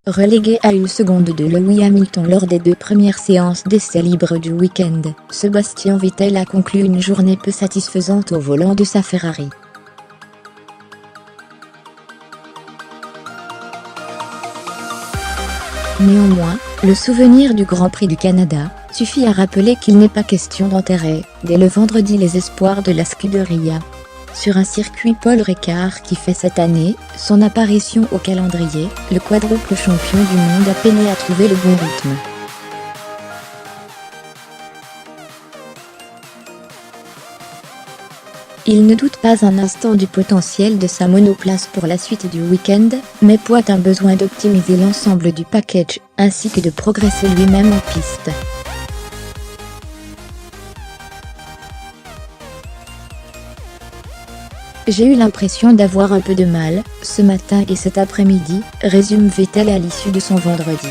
Relégué à une seconde de Lewis Hamilton lors des 2 premières séances d'essais libres du week-end, Sebastian Vettel a conclu une journée peu satisfaisante au volant de sa Ferrari. Néanmoins, le souvenir du Grand Prix du Canada suffit à rappeler qu'il n'est pas question d'enterrer, dès le vendredi, les espoirs de la Scuderia. Sur un circuit Paul Ricard qui fait cette année son apparition au calendrier, le quadruple champion du monde a peiné à trouver le bon rythme. Il ne doute pas un instant du potentiel de sa monoplace pour la suite du week-end, mais pointe un besoin d'optimiser l'ensemble du package, ainsi que de progresser lui-même en piste. J'ai eu l'impression d'avoir un peu de mal, ce matin et cet après-midi, résume Vettel à l'issue de son vendredi.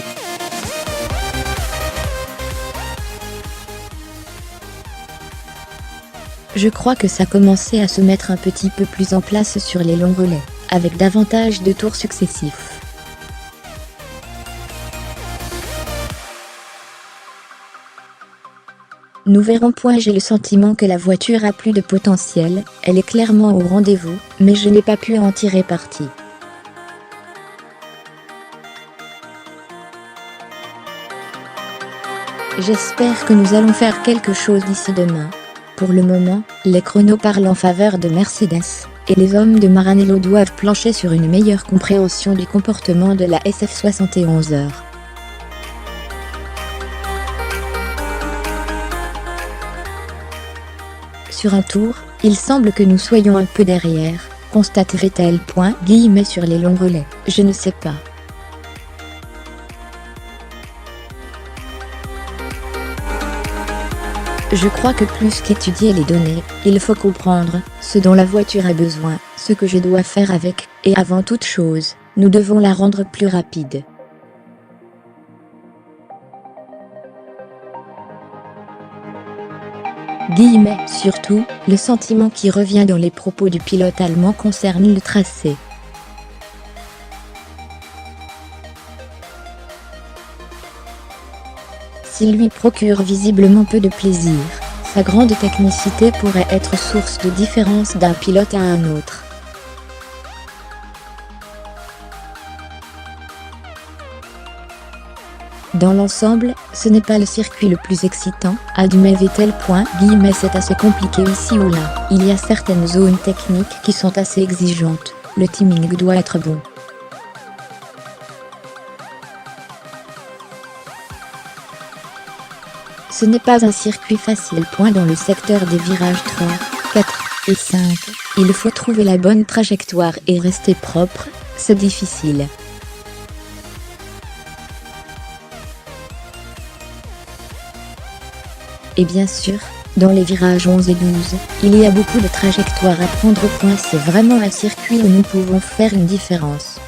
Je crois que ça commençait à se mettre un petit peu plus en place sur les longs relais, avec davantage de tours successifs. Nous verrons. J'ai le sentiment que la voiture a plus de potentiel, elle est clairement au rendez-vous, mais je n'ai pas pu en tirer parti. J'espère que nous allons faire quelque chose d'ici demain. Pour le moment, les chronos parlent en faveur de Mercedes, et les hommes de Maranello doivent plancher sur une meilleure compréhension du comportement de la SF71R. Sur un tour, il semble que nous soyons un peu derrière, constate Vettel. Sur les longs relais, je ne sais pas. Je crois que plus qu'étudier les données, il faut comprendre ce dont la voiture a besoin, ce que je dois faire avec, et avant toute chose, nous devons la rendre plus rapide. Surtout, le sentiment qui revient dans les propos du pilote allemand concerne le tracé. S'il lui procure visiblement peu de plaisir, sa grande technicité pourrait être source de différence d'un pilote à un autre. Dans l'ensemble, ce n'est pas le circuit le plus excitant, admet Vettel. C'est assez compliqué ici ou là, il y a certaines zones techniques qui sont assez exigeantes, le timing doit être bon. Ce n'est pas un circuit facile. Dans le secteur des virages 3, 4 et 5, il faut trouver la bonne trajectoire et rester propre, c'est difficile. Et bien sûr, dans les virages 11 et 12, il y a beaucoup de trajectoires à prendre. C'est vraiment un circuit où nous pouvons faire une différence.